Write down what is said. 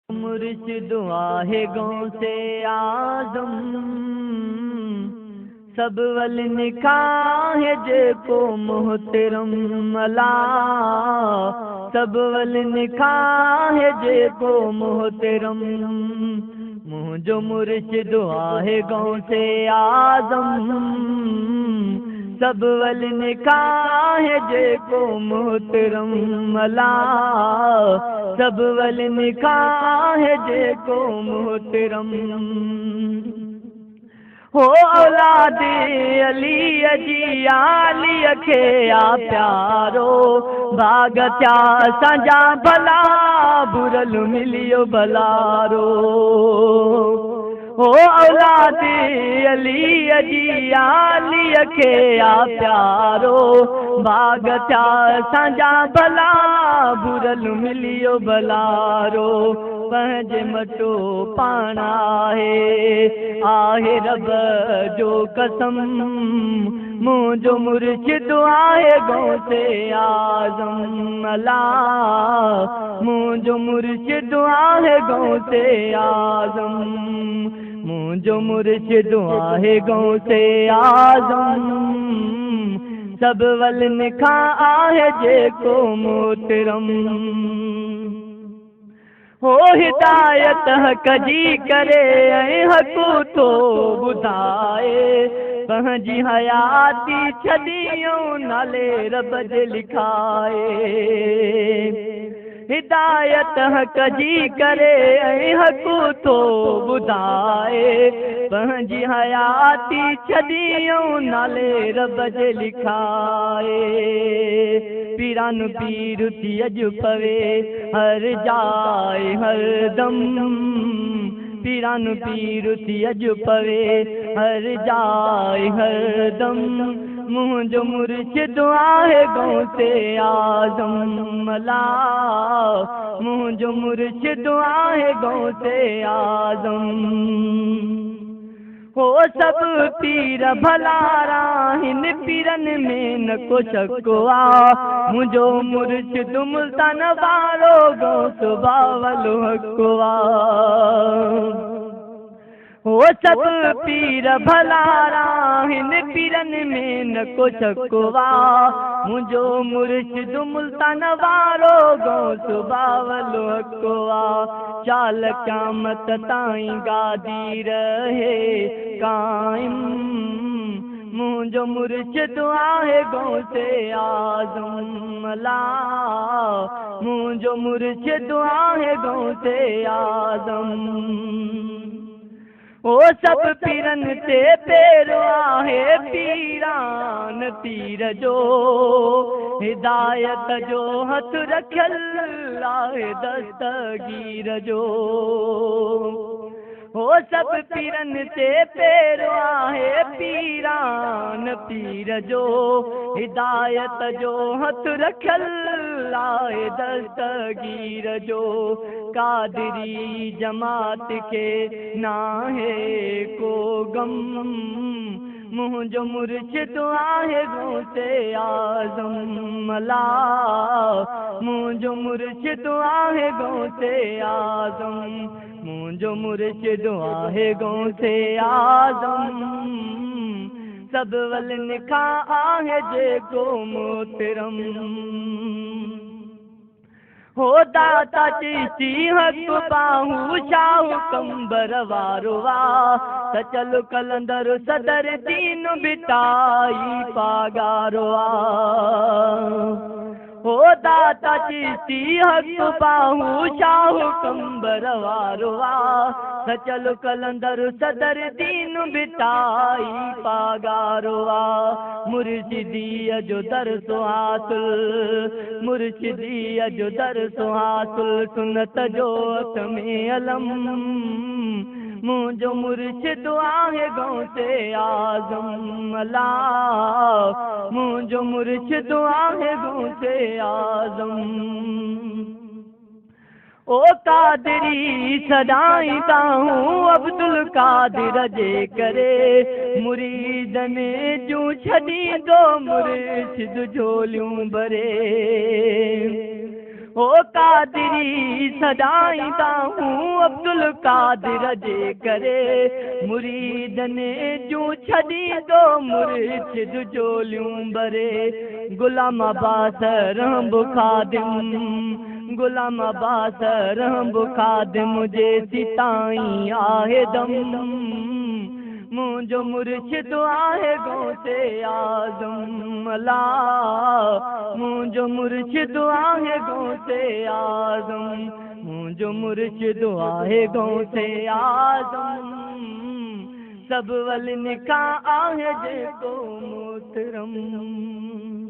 मुर्शिद आहे गौसे आज़म सब वल निकाह जेको मोहतरम अला सब वल निकाह जेको मोहतरम मुंहिंजो मुर्शिद आहे गौसे आज़म सब वल निकाह जेको मोहतरम अला सब वल निकाह जेको मोहतरम हो औलाद अली जी आली खे आ प्यारो भाग थिया असांजा भला बुरल मिलियो भलारो हो औलाद अली जी आली खे आ प्यारो भाग थिया असांजा भला बुरल मिलियो भलारो पंहिंजे मटो पाण आहे रब जो कसम मुंहिंजो मुर्शिद आहे गौसे आज़म अला मुंहिंजो मुर्शिद आहे गौसे आज़म मुंहिंजो मुर्शिद आहे गौसे आज़म सब वल निकाह आहे जेको मोहतरम हो हिदायत हक़ जी करे ऐं हक़ थो ॿुधाए पंहिंजी हयाती छॾियूं नाले रब जे लिखाए हिदायत हक़ जी करे ऐं हक़ थो ॿुधाए पंहिंजी हयाती छॾियूं नाले रब जे लिखाए पीरान पीर थी अॼु पवे हर जाए हर दम पीरान पीर थी अॼु पवे हर जाए हर दम मुंहिंजो मुर्शिद आहे गौसे आज़म अला मुंहिंजो मुर्शिद आहे गौसे आज़म हो सब पीर भलारा हिन पीरनि में न को शक आ मुंहिंजो मुर्शिद मुल्तान वारो गौस बावल हक़ आ हो सब पीर भलारा हिन पीरनि में न को शक आ मुंहिंजो मुर्शिद मुल्तान वारो गौस बावल हक़ आ चाल क़यामत ताईं गादी रहे काइम मुंहिंजो मुर्शिद आहे गौसे आज़म अला मुंहिंजो मुर्शिद आहे गौसे आज़म ओ सब पीरनि ते पेरो आहे पीरान पीर जो हिदायत जो हथ रखियल आहे दस्तगीर जो हो सब पीरनि ते पेरो आहे पीरान पीर जो हिदायत जो हथ रखियल आहे दस्तगीर जो कादरी जमात के नाहे को गम मुंहिंजो मुर्शिद आहे गौसे आज़म अला मुंहिंजो मुर्शिद आहे गौसे आज़म मुंहिंजो मुर्शिद आहे गौसे आज़म सब वल निकाह आहे जेको मोहतरम हो दाता चिश्ती हक़ बाहू शाहू कंबर वारो आ त चलो कलंदर सदर दीन बिटाई पागारो आ हो दाता चिश्ती हक़ बाहू शाहू कंबर वारो आ त चलो कलंदर सदर दीन बिटाई पागारो आ मुर्शिदीअ जो दरसो हासिल मुर्शिदीअ जो दरसो हासिल सुनत जो हथ में अलम मुंहिंजो मुर्शिद आहे गौसे आज़म अला मुंहिंजो मुर्शिद आहे गौसे आज़म ओ कादरी सदाईंदा हूँ अब्दुल कादिर जे करे मुरीदनि जूं छॾींदो मुर्शिद झोलियूं भरे ओ कादरी सदाईंदा हूँ अब्दुल कादिर जे करे मुरीदने जूं छॾी दो मुर्शिद जोलियूं भरे गुलाम अब्बास रहम खादिम गुलाम अब्बास रहम खादिम जे सिताई आहे दम मुंहिंजो मुर्शिद आहे गौसे आज़म अला मुंहिंजो मुर्शिद आहे गौसे आज़म मुंहिंजो मुर्शिद आहे गौसे आज़म सभु वलनि खां आहे जेको मोहतरम।